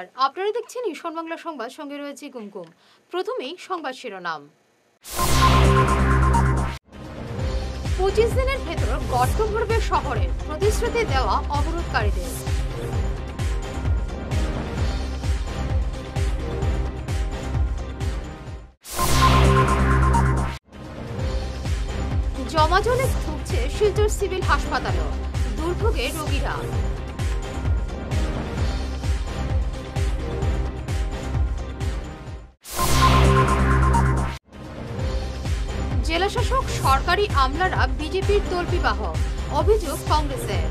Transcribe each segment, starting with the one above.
নমস্কার, আপনারা দেখছেন ঈশান বাংলা সংবাদ, সঙ্গে রয়েছে কুমকুম। প্রথমেই সংবাদ শিরোনাম। 25 দিনের ভেতর গর্ত ভরবে শহরের, প্রতিশ্রুতি দেওয়া অবরোধকারীদের। জমাজলে ভুগছে শিলচর সিভিল হাসপাতালও, দুর্ভোগে রোগীরা। জেলাশাসক সরকারি আমলারা বিজেপির তল্পিবাহক, অভিযোগ কংগ্রেসের।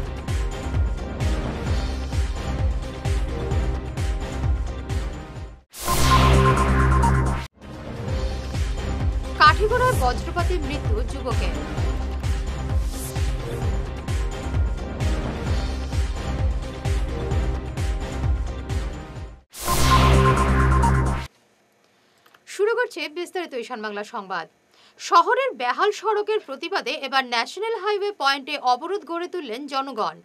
কাঠিগড়ায় বজ্রপাতে মৃত্যু যুবকের। শুরু করছে বিস্তারিত ঈশান বাংলা সংবাদ। শহরের বেহাল সড়কের প্রতিবাদে এবার ন্যাশনাল হাইওয়ে পয়েন্টে অবরোধ গড়ে তুললেন জনগণ।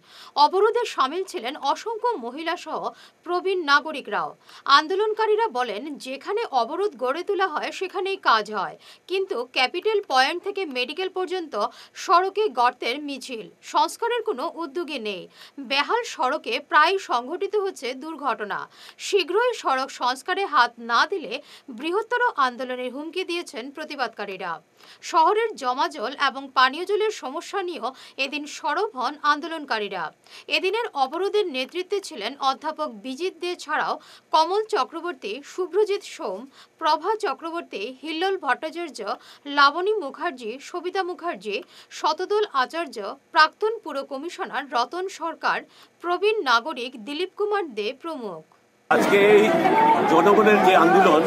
অবরোধে সামিল ছিলেন অসংখ্য মহিলা সহ প্রবীণ নাগরিকরাও। আন্দোলনকারীরা বলেন, যেখানে অবরোধ গড়ে তোলা হয় সেখানেই কাজ হয়, কিন্তু ক্যাপিটাল পয়েন্ট থেকে মেডিকেল পর্যন্ত সড়কে গর্তের মিছিল, সংস্কারের কোনো উদ্যোগই নেই। বেহাল সড়কে প্রায় সংঘটিত হচ্ছে দুর্ঘটনা। শীঘ্রই সড়ক সংস্কারে হাত না দিলে বৃহত্তর আন্দোলনের হুমকি দিয়েছেন প্রতিবাদকারীরা। শহরের জমাজল এবং পানীয় জলের সমস্যা নিয়েও এদিন সরব হন আন্দোলনকারীরা। এদিনের অবরোধের নেতৃত্বে ছিলেন অধ্যাপক বিজিত দে ছাড়াও কমল চক্রবর্তী, শুভ্রজিৎ সোম, প্রভা চক্রবর্তী, হিল্লোল ভট্টাচার্য, লাবণী মুখার্জি, সবিতা মুখার্জি, শতদল আচার্য, প্রাক্তন পুর কমিশনার রতন সরকার, প্রবীণ নাগরিক দিলীপ কুমার দে প্রমুখ। আজকে এই জনগণের যে আন্দোলন,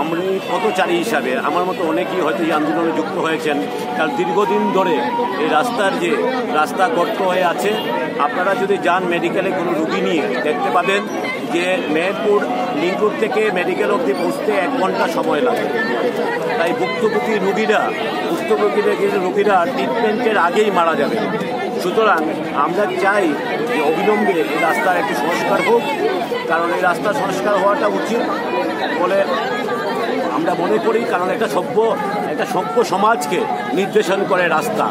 আমি পথচারী হিসাবে আমার মতো অনেকেই হয়তো এই আন্দোলনে যুক্ত হয়েছেন, কারণ দীর্ঘদিন ধরে এই রাস্তা গর্ত হয়ে আছে। আপনারা যদি যান মেডিকেলে কোনো রুগী নিয়ে, দেখতে পাবেন যে মেহেরপুর লিঙ্কুর থেকে মেডিকেল অবধি পৌঁছতে 1 ঘন্টা সময় লাগে। তাই ভুক্তভোগী রুগীরা ট্রিটমেন্টের আগেই মারা যাবে। সুতরাং আমরা চাই যে অবিলম্বে এই রাস্তার একটি সংস্কার হোক, কারণ এই রাস্তা সংস্কার হওয়াটা উচিত বলে আমরা মনে করি। কারণ একটা সভ্য সমাজকে নির্দেশন করে রাস্তা।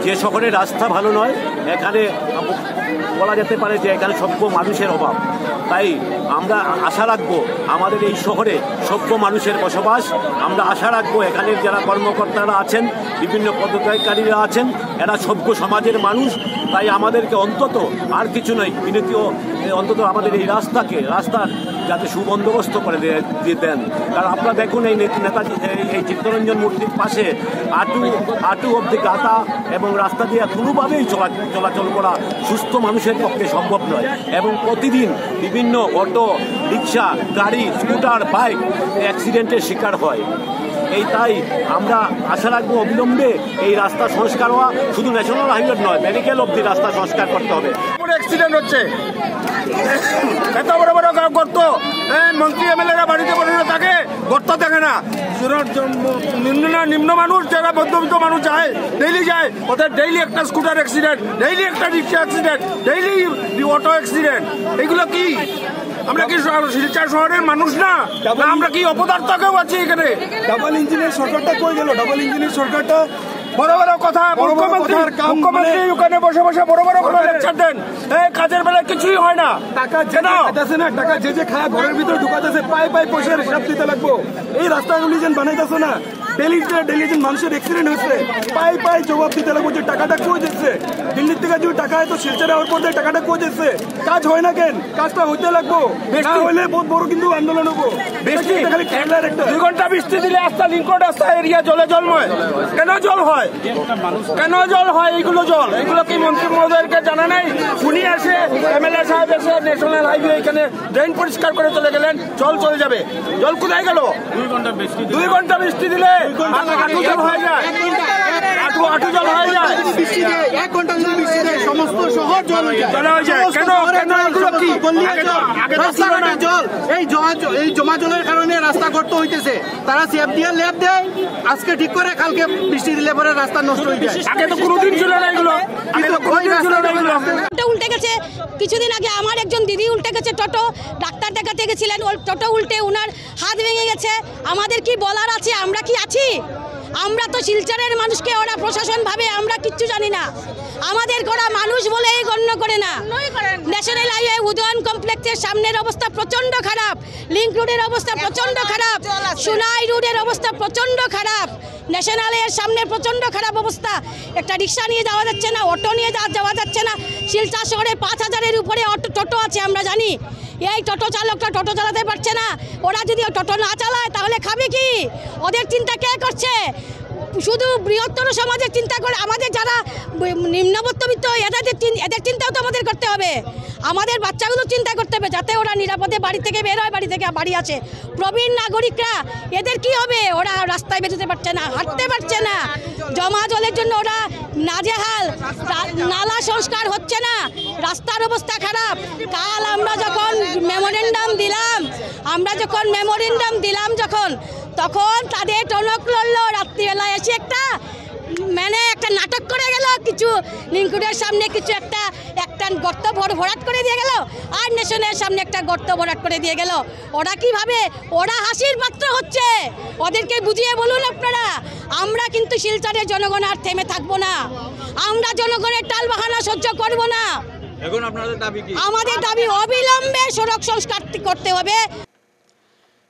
যে শহরে রাস্তা ভালো নয়, এখানে বলা যেতে পারে যে এখানে সভ্য মানুষের অভাব। তাই আমরা আশা রাখবো আমাদের এই শহরে সভ্য মানুষের বসবাস। আমরা আশা রাখবো এখানের যারা কর্মকর্তারা আছেন, বিভিন্ন পদত্যাগকারীরা আছেন, এরা সভ্য সমাজের মানুষ। তাই আমাদেরকে অন্তত আর কিছু নয়, অন্তত আমাদের এই রাস্তার যাতে সুবন্দোবস্ত করে দিয়ে দেন। কারণ আপনারা দেখুন এই নেতাজি এই চিত্তরঞ্জন মূর্তির পাশে আটু অব্দি গাঁথা এবং রাস্তা দিয়ে কোনোভাবেই চলাচল করা সুস্থ মানুষের পক্ষে সম্ভব নয়। এবং প্রতিদিন বিভিন্ন অটো, রিক্সা, গাড়ি, স্কুটার, বাইক অ্যাক্সিডেন্টের শিকার হয়। তাই আমরা আশা রাখবো অবিলম্বে এই রাস্তা সংস্কার হওয়া, শুধু ন্যাশনাল হাইওয়ে নয়, মেডিকেল অবধি রাস্তা সংস্কার করতে হবে। অ্যাক্সিডেন্ট হচ্ছে, এত বড় বড় গর্ত, মন্ত্রী এমএলএরা বাড়িতে বসে থাকে, গর্ত দেখে না। নিম্ন মানুষ, যারা মধ্যবিত্ত মানুষ যায়, ডেইলি যায়, ওদের ডেইলি একটা স্কুটার অ্যাক্সিডেন্ট, ডেইলি একটা রিক্সা অ্যাক্সিডেন্ট, ডেইলি অটো অ্যাক্সিডেন্ট। এগুলো কি আমরা কি শিলচর শহরের মানুষ না? আমরা কি অপদার্থ কেউ আছি এখানে? ডাবল ইঞ্জিনের সরকারটা কই গেল? ডাবল ইঞ্জিনের সরকারটা বড় বড় কথা, মুখ্যমন্ত্রী ওখানে বসে বড় বড় কথা লেকচার দেন। এই কাজের বেলায় কিছুই হয় না। টাকা যেতেছে না, টাকা যে খায় ঘরের ভিতরে ঢুকাতেছে, পাই পয়সার হিসাব দিতে লাগবো। এই রাস্তাগুলি যেন বানাইতেছে না, ডেলি যেন মানুষের অ্যাক্সিডেন্ট হচ্ছে, পাই জবাব দিতে লাগবো যে টাকাটা কই দিচ্ছে। দিল্লির থেকে যদি টাকা হয় তো শিলচরে হওয়ার পর টাকাটা কই দিচ্ছে। কাজ হয় না কেন? কাজটা হইতে লাগবো, না হইলে বহুত বড় কিন্তু আন্দোলন হবো। বৃষ্টি খালি খেলার একটা 2 ঘন্টা বৃষ্টি দিলে রাস্তা লিঙ্কন রাস্তা এরিয়া জলময়। কেন জল হয়? এইগুলো কি মন্ত্রী মহোদয়কে জানা নাই? উনি আসে, এমএলএ সাহেব এসে ন্যাশনাল হাইওয়ে এখানে ড্রেন পরিষ্কার করে চলে গেলেন, জল চলে যাবে। জল কোথায় গেল? 2 ঘন্টা বৃষ্টি দিলে হাঁটু জল হয়ে যায়। 8 হাঁটু জল হয়ে যায়, বৃষ্টিতে 1 ঘন্টা যদি বৃষ্টিতে সমস্ত শহর জল হয়ে যায়। জল হয়ে যায়। কেন এগুলো কি? আগে তো ছিল না। এই জমা জলের কারণে রাস্তা গর্ত হইতেছে। তারা সেফ দিয়ে লেপ দেয়, আজকে ঠিক করে কালকে বৃষ্টি দিলে পরে রাস্তা নষ্ট হয়ে যায়। আগে তো কোনোদিন ছিল না এগুলো, আগে তো কোনোদিন ছিল না এগুলো। টোটো উল্টে গেছে। কিছুদিন আগে আমার একজন দিদি উল্টে গেছে টোটো, ডাক্তার দেখাতে গেছিলেন, ওর টোটো উল্টে ওনার হাত ভেঙে গেছে। আমাদের কি বলার আছে? আমরা কি আছি? আমরা তো শিলচরের মানুষকে ওরা প্রশাসন ভাবে আমরা কিচ্ছু জানি না। আমাদের করা মানুষ বলেই গণ্য করে না। ন্যাশনাল হাইওয়ে উদয়ন কমপ্লেক্সের সামনের অবস্থা প্রচন্ড খারাপ, লিংক রোডের অবস্থা প্রচন্ড খারাপ, সোনাই রোডের অবস্থা প্রচন্ড খারাপ, ন্যাশনালের সামনে প্রচন্ড খারাপ অবস্থা। একটা রিক্সা নিয়ে যাওয়া যাচ্ছে না, অটো নিয়ে যাওয়া যাচ্ছে না। শিলচর শহরে 5000-এর উপরে টোটো আছে আমরা জানি। এই টোটো চালকটা টোটো চালাতে পারছে না। ওরা যদি টোটো না চালায় তাহলে খাবে কি? ওদের চিন্তা কে করছে? শুধু বৃহত্তর সমাজের চিন্তা করে, আমাদের যারা নিম্নমধ্যবিত্ত এদের চিন্তাও তো আমাদের করতে হবে। আমাদের বাচ্চাগুলো চিন্তা করতে হবে যাতে ওরা নিরাপদে বাড়ি থেকে বের হয়, বাড়ি থেকে বাড়ি আসে। প্রবীণ নাগরিকরা এদের কি হবে? ওরা রাস্তায় বেরোতে পারছে না, হাঁটতে পারছে না, জমা জলের জন্য ওরা নাজেহাল, নালা সংস্কার হচ্ছে না, রাস্তার অবস্থা খারাপ। কাল আমরা যখন মেমোরেন্ডাম দিলাম তখন তাদের টনক লড়লো। রাত্রিবেলা এসে একটা নাটক করে গেল, কিছু লিঙ্কুডের সামনে কিছু একটা গর্ত ভরাট করে দিয়ে গেল, আর নেশনের সামনে একটা গর্ত ভরাট করে দিয়ে গেল। ওরা কিভাবে? ওরা হাসির পাত্র হচ্ছে। ওদেরকে বুঝিয়ে বলুন আপনারা। আমরা কিন্তু শিলচরের জনগণ আর থেমে থাকবো না। আমরা জনগণের টালবাহানা সহ্য করব না। এখন আপনাদের দাবি কি? আমাদের দাবি অবিলম্বে সড়ক সংস্কার করতে হবে।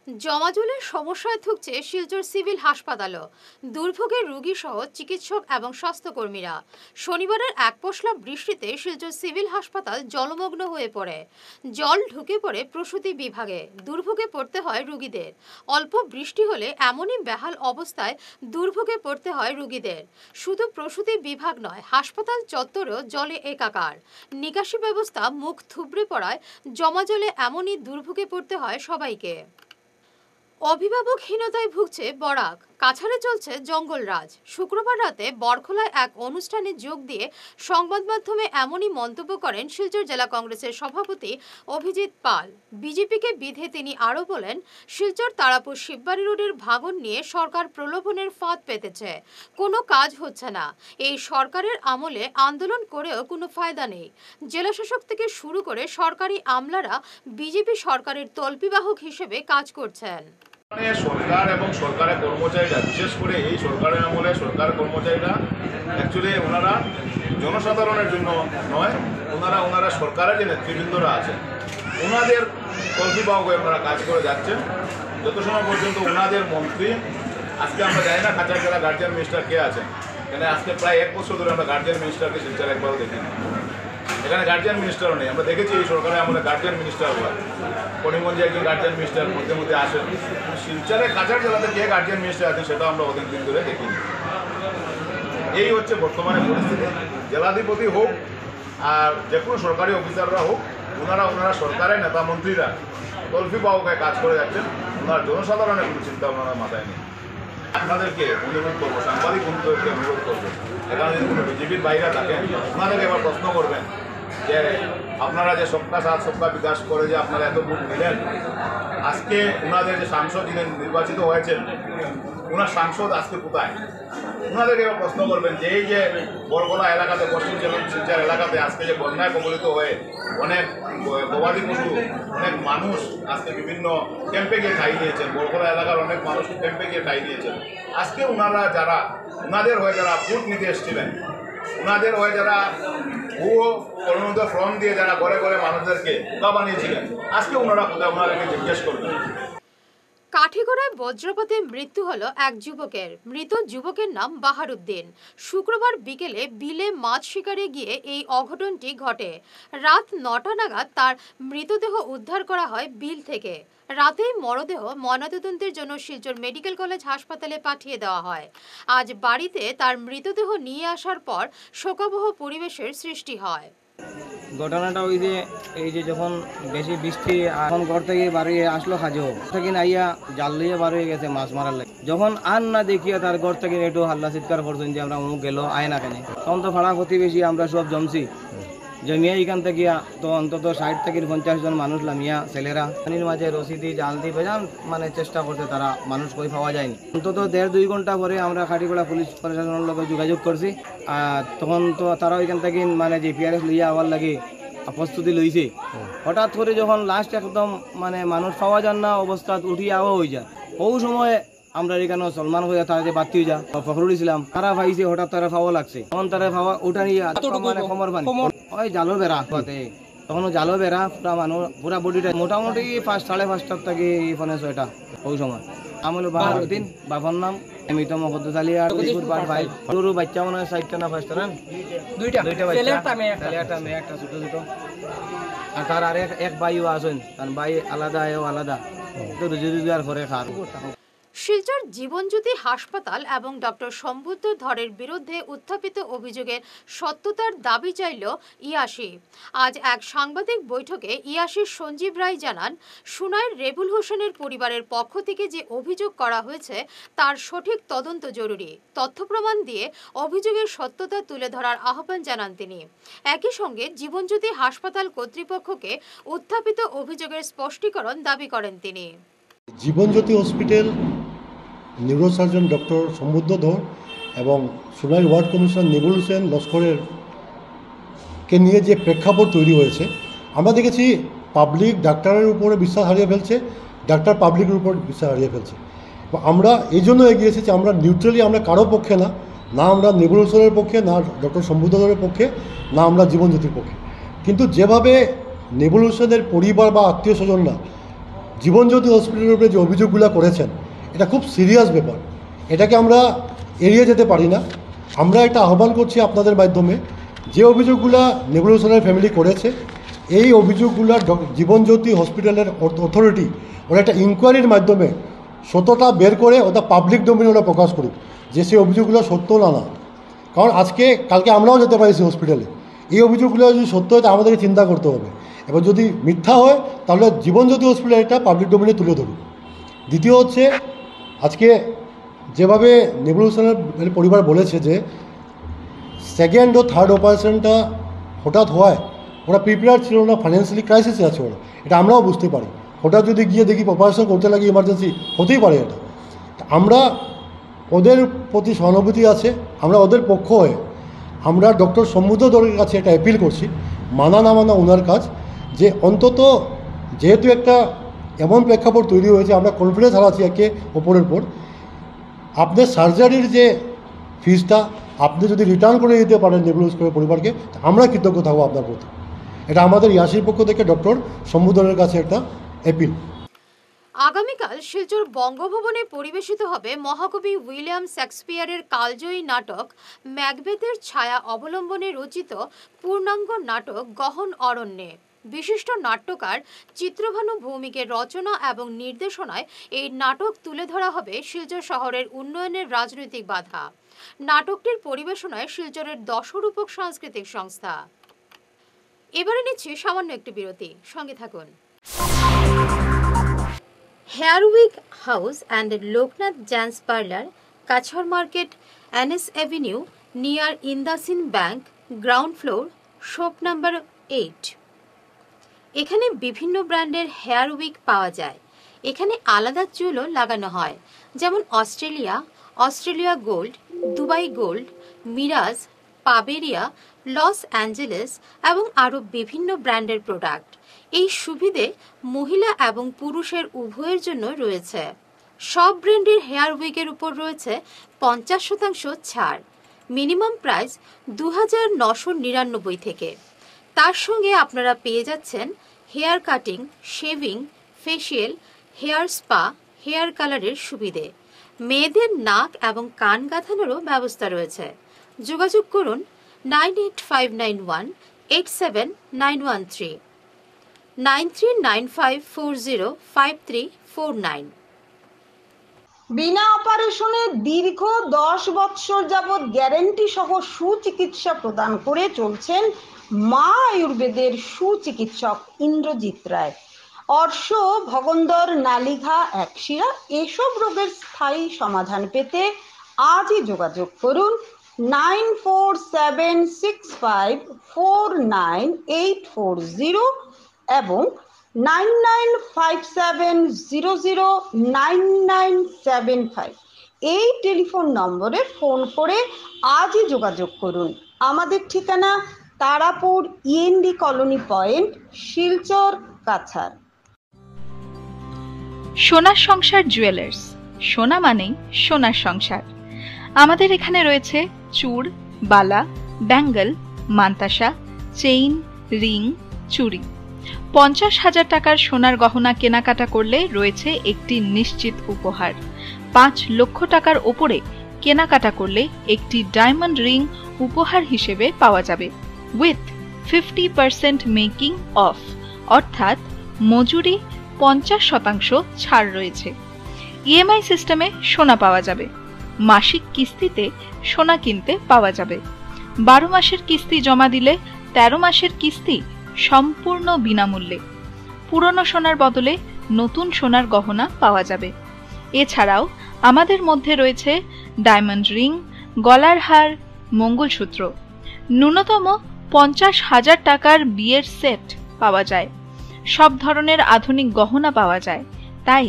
জমাজলের সমস্যায় ভুগছে শিলচর সিভিল হাসপাতালও। দুর্ভোগের রোগী সহ চিকিৎসক এবং স্বাস্থ্যকর্মীরা। শনিবারের এক পশলা বৃষ্টিতে শিলচর সিভিল হাসপাতাল জলমগ্ন হয়ে পড়ে। জল ঢুকে পড়ে প্রসূতি বিভাগে। দুর্ভোগে পড়তে হয় রোগীদের। অল্প বৃষ্টি হলে এমনই বেহাল অবস্থায় দুর্ভোগে পড়তে হয় রোগীদের। শুধু প্রসূতি বিভাগ নয়, হাসপাতাল চত্বরেও জলে একাকার। নিকাশি ব্যবস্থা মুখ থুবড়ে পড়ায় জমাজলে এমনই দুর্ভোগে পড়তে হয় সবাইকে। অভিভাবকহীনতায় ভুগছে বরাক। কাছাড়ে চলছে জঙ্গলরাজ। শুক্রবার রাতে বরখলায় এক অনুষ্ঠানে যোগ দিয়ে সংবাদ মাধ্যমে এমনই মন্তব্য করেন শিলচর জেলা কংগ্রেসের সভাপতি অভিজিৎ পাল। বিজেপিকে বিধে তিনি আরও বলেন, শিলচর তারাপুর শিববাড়ি রোডের ভাঙন নিয়ে সরকার প্রলোভনের ফাঁদ পেতেছে। কোনো কাজ হচ্ছে না। এই সরকারের আমলে আন্দোলন করেও কোনো ফায়দা নেই। জেলাশাসক থেকে শুরু করে সরকারি আমলারা বিজেপি সরকারের তল্পিবাহক হিসেবে কাজ করছেন। সরকার এবং সরকারের কর্মচারীরা, বিশেষ করে এই সরকারের আমলে সরকারের কর্মচারীরা অ্যাকচুয়ালি ওনারা জনসাধারণের জন্য নয়, ওনারা সরকারের যে নেতৃবৃন্দরা আছেন ওনাদের কল্পিবাহক হয়ে ওনারা কাজ করে যাচ্ছেন। যত সময় পর্যন্ত ওনাদের মন্ত্রী, আজকে আমরা জানি না কাছাড় জেলা গার্জিয়ান মিনিস্টার কে আছেন, এখানে আজকে প্রায় 1 বছর ধরে আমরা গার্জিয়ান মিনিস্টারকে শিলচর একবারও দেখিনি। এখানে গার্জিয়ান মিনিস্টারও নেই। আমরা দেখেছি এই সরকারে আমাদের গার্জিয়ান মিনিস্টার হয়, করিমগঞ্জে একজন গার্জিয়ান মিনিস্টার মধ্যে মধ্যে আসেন। শিলচরে কাছাড় জেলাতে কে গার্জিয়ান মিনিস্টার আছেন সেটাও আমরা অনেক দিন ধরে দেখিনি। এই হচ্ছে বর্তমানে পরিস্থিতি। জেলাধিপতি হোক আর যে কোনো সরকারি অফিসাররা হোক, ওনারা সরকারের নেতা মন্ত্রীরা কল্পিবাহক হয়ে কাজ করে যাচ্ছেন। ওনার জনসাধারণের কোনো চিন্তা ওনারা মাথায় নেই। আপনাদেরকে অনুরোধ করবো, সাংবাদিক বন্ধুদেরকে অনুরোধ করবো, এখানে যদি কোনো বিজেপির বাইরে থাকেন ওনাদেরকে এবার প্রশ্ন করবেন যে আপনারা যে সবকা সাথ সবকা বিকাশ করে যে আপনারা এত ভোট নিলেন, আজকে ওনাদের যে সাংসদ যিনি নির্বাচিত হয়েছেন ওনার সাংসদ আজকে কোথায়? ওনাদেরকে এবার প্রশ্ন করবেন যে এই যে বরগলা এলাকাতে, পশ্চিম শিলচর এলাকাতে আজকে যে বন্যায় কবলিত হয়ে অনেক গবাদি পশু, অনেক মানুষ আজকে বিভিন্ন ক্যাম্পে গিয়ে ঠাঁই নিয়েছেন, বরগলা এলাকার অনেক মানুষ ক্যাম্পে গিয়ে ঠাঁই নিয়েছেন। আজকে ওনাদের হয়ে যারা ভোট নিতে এসেছিলেন, ওনাদের হয়ে যারা ভুয়ো অনুমোদিত ফর্ম দিয়ে যারা ঘরে ঘরে মানুষদেরকে বোকা বানিয়েছিলেন, আজকে ওনারা কোথায়? ওনাদেরকে জিজ্ঞেস করবেন। কাঠিগড়ায় বজ্রপাতে মৃত্যু হলো এক যুবকের। মৃত যুবকের নাম বাহারুদ্দিন। শুক্রবার বিকেলে বিলে মাছ শিকারে গিয়ে এই অঘটনটি ঘটে। রাত 9টা নাগাদ তার মৃতদেহ উদ্ধার করা হয় বিল থেকে। রাতেই মরদেহ ময়নাতদন্তের জন্য শিলচর মেডিকেল কলেজ হাসপাতালে পাঠিয়ে দেওয়া হয়। আজ বাড়িতে তার মৃতদেহ নিয়ে আসার পর শোকাবহ পরিবেশের সৃষ্টি হয়। ঘটনাটা ওই যে এই যে যখন বেশি বৃষ্টি এখন ঘর থেকে বাড়ি আসলো খাজো থেকে আইয়া জাল লিয়ে বার হয়ে গেছে মাছ মারার লাগে, যখন আর না দেখিয়া তার ঘর থেকে একটু হাল্লা চিৎকার করছেন যে আমরা অমুক গেল আয় না কেন, তখন তো ভাড়া প্রতিবেশী আমরা সব জমছি, জমিয়া এখান থেকে তো অন্তত 60 থেকে 50 জন মানুষ লামিয়া ছেলেরা পানির মাঝে রশিদি জাল দিয়ে বেজান মানে চেষ্টা করতে তারা মানুষ কই পাওয়া যায়নি। অন্তত 1.5-2 ঘন্টা পরে আমরা খাটিগোড়া পুলিশ প্রশাসনের লগে যোগাযোগ করছি, আর তখন তো তারা ওইখান থেকে মানে জিপিআরএস লইয়া আবার লাগে প্রস্তুতি লইছে। হঠাৎ করে যখন লাস্ট একদম মানে মানুষ পাওয়া যান না অবস্থা উঠিয়া হয়ে যায়, ওই সময় আমরা এখানে সলমান হয়ে তারা যে বাতি হয়ে যা ফখরুল ইসলাম তারা ভাইছে, হঠাৎ তারা পাওয়া লাগছে, তখন তারা পাওয়া ওটা নিয়ে মানে কমর পানি ওই জালো বেড়া তখন জালো বেড়া পুরা মানুষ পুরা বডিটা মোটামুটি 5-5:30 থেকে 5:30 ওই সময়। আমল বাহারুদ্দিন বাবার নাম এমিত মহদ্দুদ আলী আর ভাই গরু বাচ্চা মনে হয় 4টা না 5টা না দুইটা বাচ্চা একটা মেয়ে একটা ছোট ছোট, আর তার আর এক ভাইও আছেন, তার ভাই আলাদা এও আলাদা, তো রুজি আর ঘরে খার। শিলচর জীবনজ্যোতি হাসপাতাল এবং ডক্টর সম্বুদ্ধ ধরের বিরুদ্ধে উত্থাপিত অভিযোগের সত্যতার দাবি চাইল ইয়াসি। আজ এক সাংবাদিক বৈঠকে ইয়াসির সঞ্জীব রায় জানান, সুনাইর রেবুল হোসেনের পরিবারের পক্ষ থেকে যে অভিযোগ করা হয়েছে তার সঠিক তদন্ত জরুরি, তথ্য প্রমাণ দিয়ে অভিযোগের সত্যতা তুলে ধরার আহ্বান জানান তিনি। একই সঙ্গে জীবনজ্যোতি হাসপাতাল কর্তৃপক্ষকে উত্থাপিত অভিযোগের স্পষ্টীকরণ দাবি করেন তিনি। জীবনজ্যোতি হসপিটাল নিউরোসার্জন ডক্টর সম্বুদ্ধ ধর এবং সুনাই ওয়ার্ড কমিশনার নেবুল হোসেন লস্করের কে নিয়ে যে প্রেক্ষাপট তৈরি হয়েছে, আমরা দেখেছি পাবলিক ডাক্তারের উপরে বিশ্বাস হারিয়ে ফেলছে, ডাক্তার পাবলিকের উপর বিশ্বাস হারিয়ে ফেলছে। আমরা এই জন্য এগিয়ে এসেছি, আমরা নিউট্রালি, আমরা কারো পক্ষে না, না আমরা নেবুল হোসেনের পক্ষে, না ডক্টর সম্বুদ্ধ ধরের পক্ষে, না আমরা জীবনজ্যোতির পক্ষে। কিন্তু যেভাবে নেবুল হোসেনের পরিবার বা আত্মীয় স্বজনরা জীবনজ্যোতি হসপিটালের উপরে যে অভিযোগগুলো করেছেন, এটা খুব সিরিয়াস ব্যাপার, এটাকে আমরা এড়িয়ে যেতে পারি না। আমরা একটা আহ্বান করছি আপনাদের মাধ্যমে, যে অভিযোগগুলো নেবুল হোসেনের ফ্যামিলি করেছে, এই অভিযোগগুলো জীবনজ্যোতি হসপিটালের অথরিটি ওরা একটা ইনকোয়ারির মাধ্যমে সত্যতা বের করে ওটা পাবলিক ডোমেইনে ওরা প্রকাশ করুক যে সেই অভিযোগগুলো সত্য না। কারণ কালকে আমরাও যেতে পারি সেই হসপিটালে, এই অভিযোগগুলো যদি সত্য হয় তা আমাদেরকে চিন্তা করতে হবে, এবার যদি মিথ্যা হয় তাহলে জীবনজ্যোতি হসপিটাল এটা পাবলিক ডোমেইনে তুলে ধরুক। দ্বিতীয় হচ্ছে, আজকে যেভাবে নেবুল হোসেনের পরিবার বলেছে যে সেকেন্ড ও থার্ড অপারেশনটা হঠাৎ হয়, ওরা প্রিপেয়ার ছিল না, ফাইন্যান্সিয়ালি ক্রাইসিসে আছে ওরা, এটা আমরাও বুঝতে পারি। হঠাৎ যদি গিয়ে দেখি অপারেশন করতে লাগে, ইমার্জেন্সি হতেই পারে এটা। আমরা ওদের প্রতি সহানুভূতি আছে, আমরা ওদের পক্ষ হয়ে আমরা ডক্টর সম্বুদ্ধ ধরের কাছে একটা অ্যাপিল করছি, মানা না মানা ওনার কাজ, যে অন্তত যেহেতু একটা এমন প্রেক্ষাপট তৈরি হয়েছে, আমরা কনফিডেন্স হারাচ্ছি একে অপরের পর, আপনার সার্জারির যে ফিজটা আপনি যদি রিটার্ন করে দিতে পারেন নেবুল হোসেনের পরিবারকে, আমরা কৃতজ্ঞ থাকবো আপনার প্রতি। এটা আমাদের ইয়াসির পক্ষ থেকে ডক্টর সম্বুদ্ধনের কাছে একটা অ্যাপিল। আগামীকাল শিলচর বঙ্গভবনে পরিবেশিত হবে মহাকবি উইলিয়াম শেক্সপিয়ারের কালজয়ী নাটক ম্যাকবেথের ছায়া অবলম্বনে রচিত পূর্ণাঙ্গ নাটক গহন অরণ্যে। বিশিষ্ট নাট্যকার চিত্রভানু ভৌমিকের রচনা এবং নির্দেশনায় এই নাটক তুলে ধরা হবে শিলচর শহরের উন্নয়নের রাজনৈতিক বাধা। নাটকটির পরিবেশনায় শিলচরের দশরূপক সাংস্কৃতিক সংস্থা। এবারে নিচ্ছি সামান্য একটি বিরতি, সঙ্গে থাকুন। Hair wig house and Loknath gents parlour, Cachar market, NS avenue, near IndusInd bank, ground floor, shop number 8। এখানে বিভিন্ন ব্র্যান্ডের হেয়ার উইক পাওয়া যায়। এখানে আলাদা চুলও লাগানো হয়, যেমন অস্ট্রেলিয়া গোল্ড, দুবাই গোল্ড, মিরাজ, পাবেরিয়া, লস অ্যাঞ্জেলেস এবং আরও বিভিন্ন ব্র্যান্ডের প্রোডাক্ট। এই সুবিধে মহিলা এবং পুরুষের উভয়ের জন্য রয়েছে। সব ব্র্যান্ডের হেয়ার উইকের উপর রয়েছে 50% ছাড়। মিনিমাম প্রাইস 2999 থেকে। তার সঙ্গে আপনারা পেয়ে যাচ্ছেন hair cutting, shaving, facial, hair spa, hair কালারের সুবিধে। মেয়েদের নাক এবং কান গাঁথানোরও ব্যবস্থা রয়েছে। যোগাযোগ করুন 9859187913, 9395405349। বিনা অপারেশনে দীর্ঘ 10 বৎসর যাবৎ গ্যারেন্টি সহ সুচিকিৎসা প্রদান করে চলছেন মা আয়ুর্বেদের সুচিকিৎসক ইন্দ্রজিৎ রায়, অর্শ, ভগন্দর, নালিঘা, একশিরা এসব রোগের স্থায়ী সমাধান পেতে আজই যোগাযোগ করুন 9476549840 এবং 9957009975 এই টেলিফোন নম্বরে ফোন করে আজই যোগাযোগ করুন। আমাদের ঠিকানা Tarapur END colony point, Silchar, Cachar. সোনার সংসার জুয়েলার্স, সোনা মানেই সোনার সংসার। আমাদের এখানে রয়েছে চূড়, বালা, ব্যাঙ্গল, মান্তাসা, চেইন, রিং, চুড়ি। 50,000 টাকার সোনার গহনা কেনাকাটা করলে রয়েছে একটি নিশ্চিত উপহার। 5 লক্ষ টাকার ওপরে কেনাকাটা করলে একটি ডায়মন্ড রিং উপহার হিসেবে পাওয়া যাবে উইথ 50% মেকিং অফ, অর্থাৎ মজুরি 50% ছাড় রয়েছে। ইএমআই সিস্টেমে সোনা পাওয়া যাবে। মাসিক কিস্তিতে সোনা কিনতে পাওয়া যাবে। 12 মাসের কিস্তি জমা দিলে 13 মাসের কিস্তি সম্পূর্ণ বিনামূল্যে। পুরনো সোনার বদলে নতুন সোনার গহনা পাওয়া যাবে। এছাড়াও আমাদের মধ্যে রয়েছে ডায়মন্ড রিং, গলার হার, মঙ্গলসূত্র। ন্যূনতম 50,000 টাকার বিয়ের সেট পাওয়া যায়। সব ধরনের আধুনিক গহনা পাওয়া যায়। তাই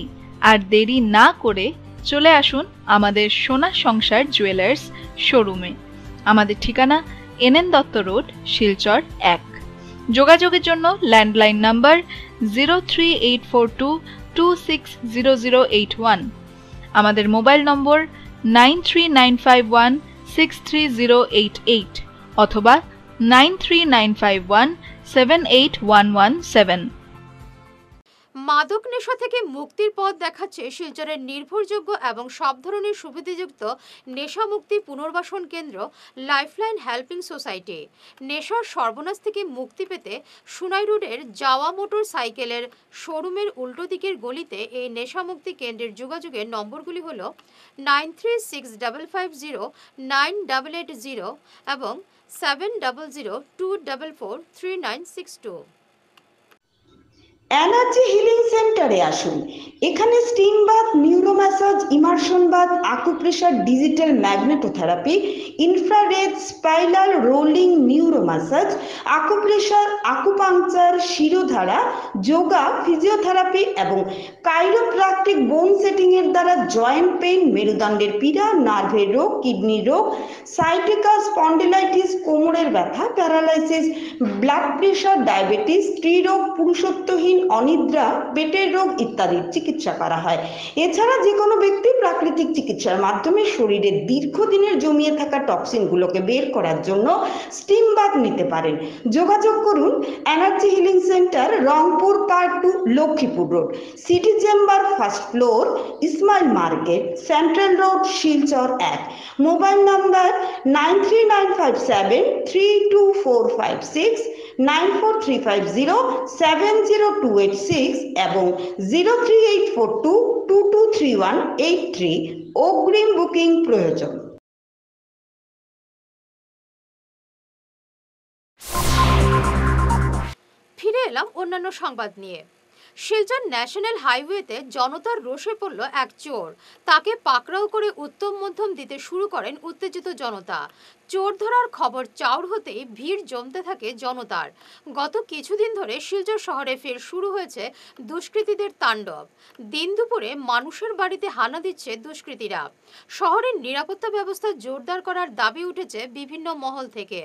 আর দেরি না করে চলে আসুন আমাদের সোনা সংসার জুয়েলার্স শোরুমে। আমাদের ঠিকানা এনএন দত্ত রোড, শিলচর 1। যোগাযোগের জন্য ল্যান্ডলাইন নাম্বার 03842260081, আমাদের মোবাইল নম্বর 9395163088 অথবা 9395178117। মাদক নেশা থেকে মুক্তির পথ দেখাচ্ছে শিলচরের নির্ভরযোগ্য এবং সব ধরনের সুবিধাযুক্ত নেশা মুক্তি পুনর্বাসন কেন্দ্র লাইফলাইন হেল্পিং সোসাইটি। নেশার সর্বনাশ থেকে মুক্তি পেতে সুনাই রোডের যাওয়া মোটর সাইকেলের শোরুমের উল্টো দিকের গলিতে এই নেশা মুক্তি কেন্দ্রের যোগাযোগের নম্বরগুলি হল 9365509880 এবং 7002443962। এনার্জি হিলিং সেন্টারে আসুন। এখানে steam bath, neuro massage, immersion bath, acupressure, digital magnetotherapy, infrared, spiral rolling neuro massage, acupressure, acupuncture, shirodhara, yoga, physiotherapy এবং কাইরোপ্র্যাকটিক বোন সেটিং এর দ্বারা জয়েন্ট পেইন, মেরুদণ্ডের পীড়া, নার্ভের রোগ, কিডনির রোগ, সাইটিকা, স্পন্ডিলাইটিস, কোমরের ব্যথা, প্যারালাইসিস, ব্লাড প্রেশার, ডায়াবেটিস, স্ত্রীরোগ, পুরুষত্বহীন, অনিদ্রা, পেটের রোগ ইত্যাদির চিকিৎসা করা হয়। এছাড়া যে কোনো ব্যক্তি প্রাকৃতিক চিকিৎসার মাধ্যমে শরীরে দীর্ঘদিনের জমিয়ে থাকা টক্সিনগুলোকে বের করার জন্য স্টিম বাথ নিতে পারেন। যোগাযোগ করুন energy healing centre, Rangpur part 2, Lakshmipur road, city chamber, first floor, Ismail market, central road, Silchar 1। Mobile number 9395732456, 9435070286 এবং 03842223183। অগ্রিম বুকিং প্রয়োজন। ফিরে এলাম অন্যান্য সংবাদ নিয়ে। শিলচর ন্যাশনাল হাইওয়েতে জনতার রোষে পড়ল এক চোর। তাকে পাকড়াও করে উত্তম মধ্যম দিতে শুরু করেন উত্তেজিত জনতা। চোর ধরার খবর চাউর হতেই ভিড় জমতে থাকে জনতার। গত কিছুদিন ধরে শিলচর শহরে ফের শুরু হয়েছে দুষ্কৃতীদের তাণ্ডব। দিন দুপুরে মানুষের বাড়িতে হানা দিচ্ছে দুষ্কৃতীরা। শহরের নিরাপত্তা ব্যবস্থা জোরদার করার দাবি উঠেছে বিভিন্ন মহল থেকে।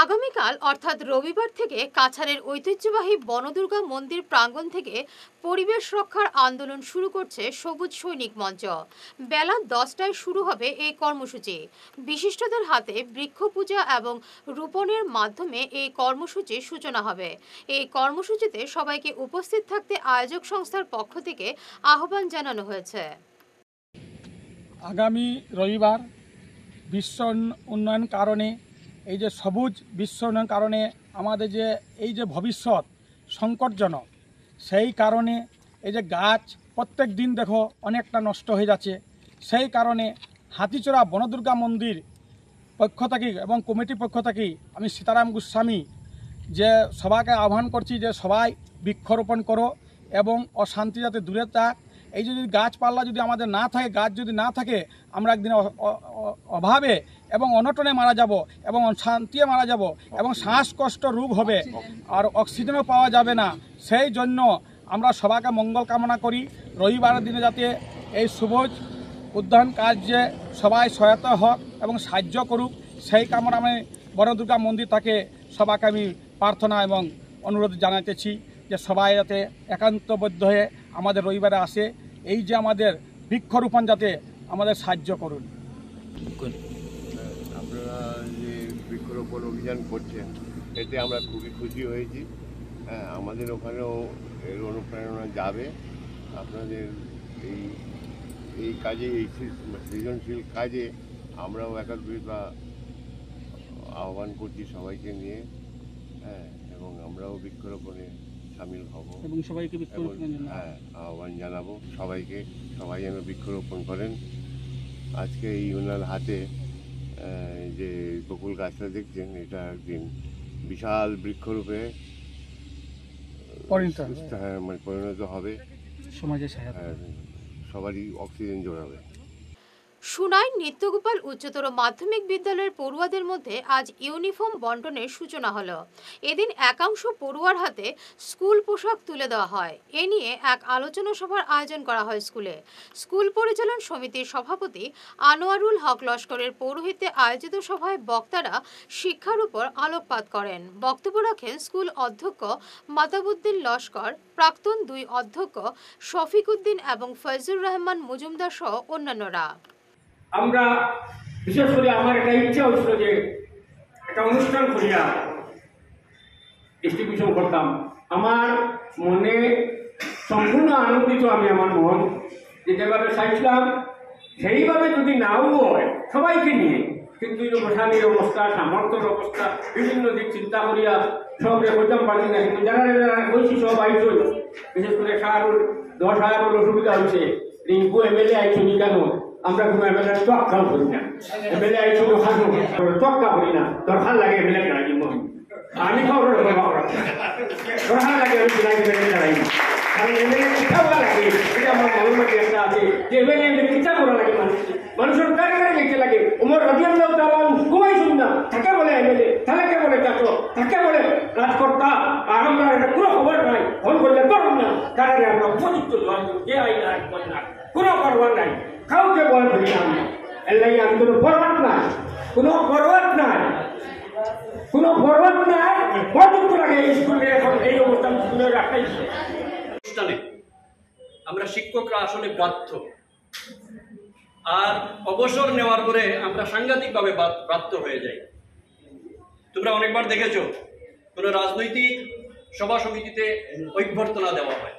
আগামীকাল অর্থাৎ রবিবার থেকে কাছাড়ের ঐতিহ্যবাহী বনদুর্গা মন্দির প্রাঙ্গণ থেকে পরিবেশ রক্ষার আন্দোলন শুরু করছে সবুজ সৈনিক মঞ্চ। বেলা 10টায় শুরু হবে এই কর্মসূচি। বিশিষ্টদের হাতে বৃক্ষ পূজা এবং রোপণের মাধ্যমে এই কর্মসূচির সূচনা হবে। এই কর্মসূচিতে সবাইকে উপস্থিত থাকতে আয়োজক সংস্থার পক্ষ থেকে আহ্বান জানানো হয়েছে। আগামী রবিবার বিশ্ব উন্নয়ন কারণে এই যে সবুজ বিশ্ব উন্নয়ন কারণে আমাদের যে এই যে ভবিষ্যৎ সংকটজনক, সেই কারণে এই যে গাছ প্রত্যেক দিন দেখো অনেকটা নষ্ট হয়ে যাচ্ছে। সেই কারণে হাতিচড়া বনদুর্গা মন্দির পক্ষ থাকি এবং কমিটির পক্ষ থাকি আমি সীতারাম গোস্বামী যে সবাইকে আহ্বান করছি যে সবাই বৃক্ষরোপণ করো এবং অশান্তি যাতে দূরে থাক। এই যদি গাছপালা যদি আমাদের না থাকে, গাছ যদি না থাকে, আমরা একদিন অভাবে এবং অনটনে মারা যাব এবং অশান্তিতে মারা যাব এবং শ্বাসকষ্ট রোগ হবে আর অক্সিজেনও পাওয়া যাবে না। সেই জন্য আমরা সবাইকে মঙ্গল কামনা করি রবিবারের দিনে যাতে এই সবুজ উদ্যান কার্যে সবাই সহায়তা হোক এবং সাহায্য করুক, সেই কামনা আমি বড় দুর্গা মন্দির তাকে সবাইকে আমি প্রার্থনা এবং অনুরোধ জানাতেছি যে সবাই যাতে একান্তবদ্ধ হয়ে আমাদের রবিবারে আসে, এই যে আমাদের বৃক্ষরোপণ যাতে আমাদের সাহায্য করুন। আপনারা যে বৃক্ষরোপণ অভিযান করছেন এতে আমরা খুবই খুশি হয়েছি। হ্যাঁ, আমাদের ওখানেও এর অনুপ্রেরণা যাবে। আপনাদের এই কাজে, এই সৃজনশীল কাজে আমরাও একাগ্রতা আহ্বান করছি সবাইকে নিয়ে। হ্যাঁ, এবং আমরাও বৃক্ষরোপণে সামিল হব এবং সবাইকে হ্যাঁ আহ্বান জানাবো সবাইকে, সবাই যেন বৃক্ষরোপণ করেন। আজকে এই ওনার হাতে যে বকুল গাছটা দেখছেন এটা একদিন বিশাল বৃক্ষরূপে পরিণত হবে, সমাজে সবারই অক্সিজেন জোগাবে। সুনাই নিত্যগোপাল উচ্চতর মাধ্যমিক বিদ্যালয়ের পড়ুয়াদের মধ্যে আজ ইউনিফর্ম বন্টনের সূচনা হলো। এদিন একাংশ পড়ুয়ার হাতে স্কুল পোশাক তুলে দেওয়া হয়। এ নিয়ে এক আলোচনা সভার আয়োজন করা হয় স্কুলে। স্কুল পরিচালন সমিতির সভাপতি আনোয়ারুল হক লস্করের পৌরোহিত্যে আয়োজিত সভায় বক্তারা শিক্ষার উপর আলোকপাত করেন। বক্তব্য রাখেন স্কুল অধ্যক্ষ মাতাবুদ্দিন লস্কর, প্রাক্তন 2 অধ্যক্ষ শফিক উদ্দিন এবং ফয়জুর রহমান মজুমদার সহ অন্যান্যরা। আমরা বিশেষ করে আমার একটা ইচ্ছা হচ্ছিল যে একটা অনুষ্ঠান করিয়া ডিস্ট্রিবিউশন করতাম। আমার মনে সম্পূর্ণ আনন্দিত আমি, আমার মন যেভাবে চাইছিলাম সেইভাবে যদি নাও হয় সবাইকে নিয়ে, কিন্তু প্রশাসনিক অবস্থা, সামর্থ্যের অবস্থা, বিভিন্ন দিক চিন্তা করিয়া সবরে করতাম পারছি না। কিন্তু যারা যারা বলছি সব আইসল, বিশেষ করে 10,000 অসুবিধা হয়েছে। রিঙ্কু এমএলএ আইসনি কেন? আমরা কোনো এমএলএ টক্কাও করি না। এমএলএ আইসনি টক্কা করি না, দরকার লাগে এমএলএ দাঁড়াই আমি খবর দরকার লাগে আমি এমএলএ দাঁড়াই না। কারণ এমএলএ চিন্তা করা লাগে, এটা আমার মনের মধ্যে একটা আছে যে এমএলএ চিন্তা করা লাগে। মানুষের কারে কারে দেখতে লাগে। ওমর রাদিয়াল্লাহু তাআলা ঘুমাই শুন না, তাকে বলে এমএলএ, তাকে বলে চাচো, তাকে বলে রাজকর্তা। আর আমরা এটা কোনো খবর নাই, ফোন করলে করুন না, কারণে আমরা উপযুক্ত জবাব যে আইন আর না কোনো করবার নাই, কাউকে বল করি না। এর লাগে আমি কোনো ফরওয়ার্ড নাই, কোনো ফরওয়ার্ড নাই, কোনো ফরওয়ার্ড নাই। উপযুক্ত লাগে এই স্কুলে এখন এই অবস্থান স্কুলে রাখাই। অনুষ্ঠানে আমরা শিক্ষকরা আসলে বাধ্য, আর অবসর নেওয়ার পরে আমরা সাংঘাতিকভাবে বাধ্য হয়ে যাই। তোমরা অনেকবার দেখেছো কোনো রাজনৈতিক সভা সমিতিতে অভ্যর্থনা দেওয়া হয়,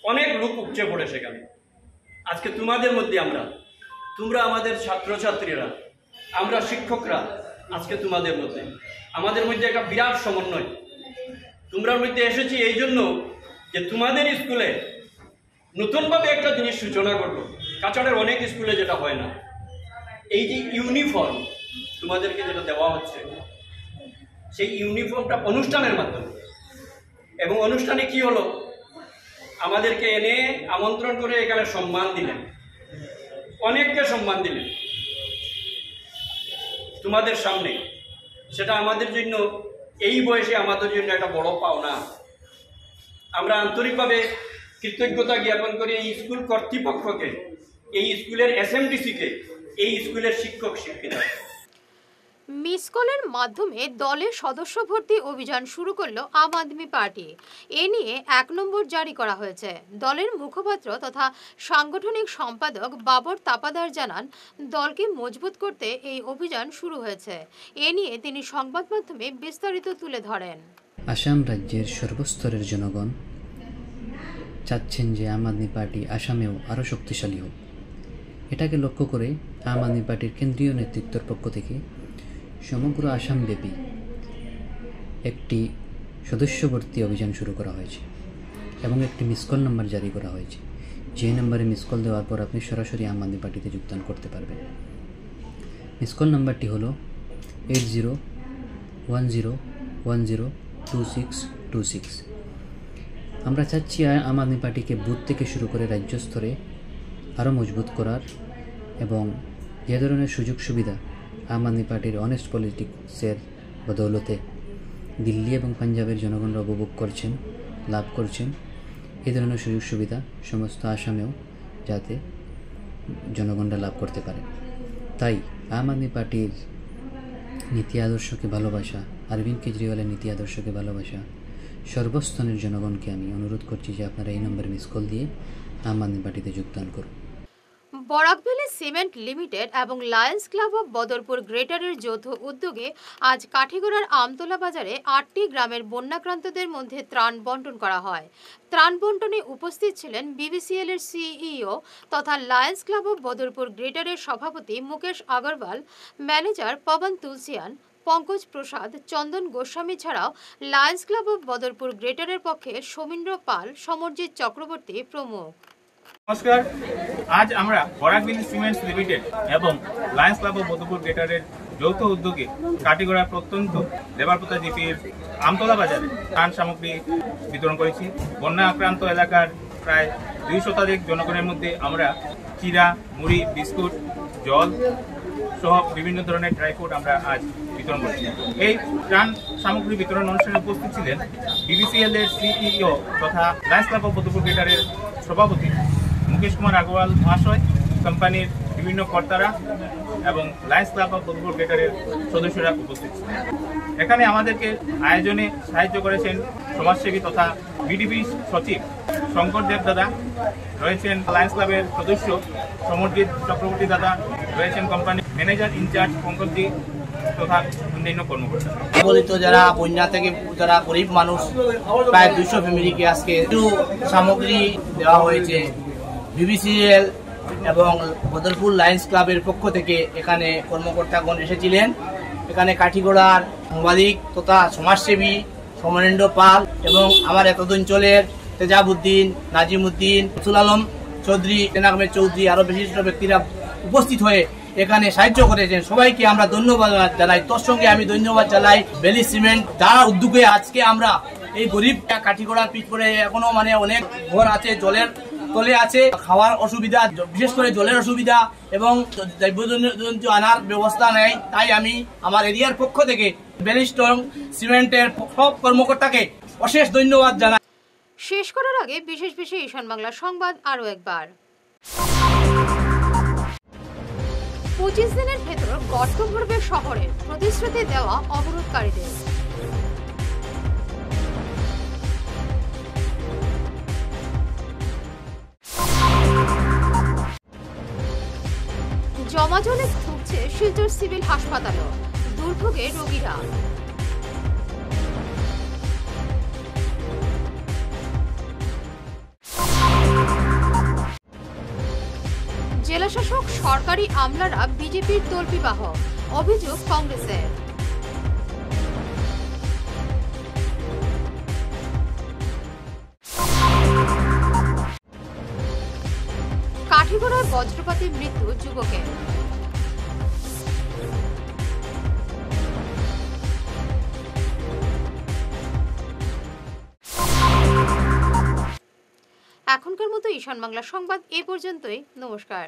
অনেক লোক উপচে পড়ে সেখানে। আজকে তোমাদের মধ্যে তোমরা আমাদের ছাত্রছাত্রীরা, আমরা শিক্ষকরা, আজকে তোমাদের মধ্যে আমাদের মধ্যে একটা বিরাট সমন্বয়। তোমরার মধ্যে এসেছি এই জন্য যে তোমাদের স্কুলে নতুনভাবে একটা জিনিস সূচনা করলো, কাছাড়ের অনেক স্কুলে যেটা হয় না। এই যে ইউনিফর্ম তোমাদেরকে যেটা দেওয়া হচ্ছে, সেই ইউনিফর্মটা অনুষ্ঠানের মাধ্যমে, এবং অনুষ্ঠানে কি হলো, আমাদেরকে এনে আমন্ত্রণ করে এখানে সম্মান দিলেন, অনেককে সম্মান দিলেন তোমাদের সামনে। সেটা আমাদের জন্য এই বয়সে আমাদের জন্য একটা বড় পাওনা। আমরা আন্তরিকভাবে কৃতজ্ঞতা জ্ঞাপন করি এই স্কুল কর্তৃপক্ষকে, এই স্কুলের এসএমডিসিকে, এই স্কুলের শিক্ষক শিক্ষিকা। মিস কলের মাধ্যমে দলের সদস্য ভর্তি অভিযান শুরু করলো আম আদমি পার্টি। এ নিয়ে 1 নম্বর জারি করা হয়েছে। দলের মুখপাত্র তথা সাংগঠনিক সম্পাদক বাবর তাপাদার জানান, দলকে মজবুত করতে এই অভিযান শুরু হয়েছে। এ নিয়ে তিনি সংবাদ মাধ্যমে বিস্তারিত তুলে ধরেন। আসাম রাজ্যের সর্বস্তরের জনগণ চাচ্ছেন যে আম আদমি পার্টি আসামেও আরও শক্তিশালী হোক। এটাকে লক্ষ্য করে আম আদমি পার্টির কেন্দ্রীয় নেতৃত্বের পক্ষ থেকে সমগ্র আসামব্যাপী একটি সদস্য ভর্তি অভিযান শুরু করা হয়েছে এবং একটি মিসকল নাম্বার জারি করা হয়েছে, যে নাম্বারে মিসকল দেওয়ার পর আপনি সরাসরি আম আদমি পার্টিতে যোগদান করতে পারবেন। মিস কল নাম্বারটি হলো 8010102626। আমরা চাচ্ছি আম আদমি পার্টিকে বুথ থেকে শুরু করে রাজ্য স্তরে আরও মজবুত করার এবং যে ধরনের সুযোগ সুবিধা আম আদমি পার্টির অনেস্ট পলিটিক্সের বদৌলতে দিল্লি এবং পাঞ্জাবের জনগণরা উপভোগ করছেন, লাভ করছেন, এই ধরনের সুযোগ সুবিধা সমস্ত আসামেও যাতে জনগণরা লাভ করতে পারে। তাই আম আদমি পার্টির নীতি আদর্শকে ভালোবাসা, অরবিন্দ কেজরিওয়ালের নীতি আদর্শকে ভালোবাসা সর্বস্তরের জনগণকে আমি অনুরোধ করছি যে আপনারা এই নম্বরে মিস কল দিয়ে আম আদমি পার্টিতে যোগদান করুন। বরাক ভ্যালি সিমেন্ট লিমিটেড এবং লায়ন্স ক্লাব অফ বদরপুর গ্রেটারের যৌথ উদ্যোগে আজ কাঠিগড়ার আমতলা বাজারে 8টি গ্রামের বন্যাক্রান্তদের মধ্যে ত্রাণ বন্টন করা হয়। ত্রাণ বন্টনে উপস্থিত ছিলেন বিবিসিএল এর সিইও তথা লায়ন্স ক্লাব অফ বদরপুর গ্রেটারের সভাপতি মুকেশ আগরওয়াল, ম্যানেজার পবন তুলসিয়ান, পঙ্কজ প্রসাদ, চন্দন গোস্বামী ছাড়াও লায়ন্স ক্লাব অফ বদরপুর গ্রেটারের পক্ষে সমীন্দ্র পাল, সমরজিৎ চক্রবর্তী প্রমুখ। নমস্কার, আজ আমরা বরাক ভ্যালি সিমেন্টস লিমিটেড এবং লায়ন্স ক্লাব অফ বদরপুর গ্রেটারের যৌথ উদ্যোগে কাঠিগড়ার প্রত্যন্ত দেবারপোতা জিপির আমতলা বাজারে ত্রাণ সামগ্রী বিতরণ করেছি। বন্যা আক্রান্ত এলাকার প্রায় 2 শতাধিক জনগণের মধ্যে আমরা চিরা, মুড়ি, বিস্কুট, জল সহ বিভিন্ন ধরনের ড্রাই ফ্রুট আমরা আজ বিতরণ করছি। এই ত্রাণ সামগ্রী বিতরণ অনুষ্ঠানে উপস্থিত ছিলেন বিবিসিএল এর সিইও তথা লায়ন্স ক্লাব অফ বদরপুর গ্রেটারের সভাপতি মুকেশ কুমার আগরওয়াল মহাশয়, কোম্পানির বিভিন্ন কর্তারা এবং লায়ন্স ক্লাব অফ বদরপুর গ্রেটারের সদস্যরা উপস্থিত ছিলেন। এখানে আমাদেরকে আয়োজনে সাহায্য করেছেন সমাজসেবী তথা বিডিপি সচিব শঙ্কর দেব দাদা, রয়েছেন লায়ন্স ক্লাবের সদস্য সমরজিৎ চক্রবর্তী দাদা, রয়েছেন কোম্পানির ম্যানেজার ইনচার্জ পঙ্কজজি তথা অন্যান্য কর্মকর্তা। বলিত যারা বন্যা থেকে যারা গরিব মানুষ প্রায় 200 ফ্যামিলিকে আজকে একটু সামগ্রী দেওয়া হয়েছে। বিবিসিএল এবং বদরপুর লায়ন্স ক্লাবের পক্ষ থেকে এখানে কর্মকর্তাগণ এসেছিলেন। এখানে কাঠিগড়ার সাংবাদিক তথা সমাজসেবী সমরেন্দ্র পাল এবং আমার এতদ অঞ্চলের তেজাবুদ্দিন, নাজিমুদ্দিন, রসুল আলম চৌধুরী, তেনাগমের চৌধুরী আরো বিশিষ্ট ব্যক্তিরা উপস্থিত হয়ে এখানে সাহায্য করেছেন। সবাইকে আমরা ধন্যবাদ জানাই। তোর সঙ্গে আমি ধন্যবাদ জানাই ভ্যালি সিমেন্ট, যার উদ্যোগে আজকে আমরা এই গরিব কাঠিগড়ার পিঠ করে এখনো মানে অনেক ঘর আছে, জলের তলে আছে, খাওয়ার অসুবিধা, বিশেষ করে জলের অসুবিধা এবং দ্রব্য আনার ব্যবস্থা নেই। তাই আমি আমার এরিয়ার পক্ষ থেকে ভ্যালি স্ট্রং সিমেন্টের সব কর্মকর্তাকে অশেষ ধন্যবাদ জানাই। শেষ করার আগে বিশেষ ঈশান বাংলা সংবাদ আরো একবার। 25 দিনের ভেতর গর্ত ভরবে শহরের প্রতিশ্রুতি দেওয়া অবরোধকারীদের। জমাজলে ভুগছে শিলচর সিভিল হাসপাতালও, দুর্ভোগে রোগীরা। জেলাশাসক সরকারি আমলারা বিজেপির তল্পিবাহ, অভিযোগ কংগ্রেসের। কাঠিগড়ায় বজ্রপাতে মৃত্যু যুবকের। এখনকার মতো ঈশান বাংলা সংবাদ এ পর্যন্তই। নমস্কার।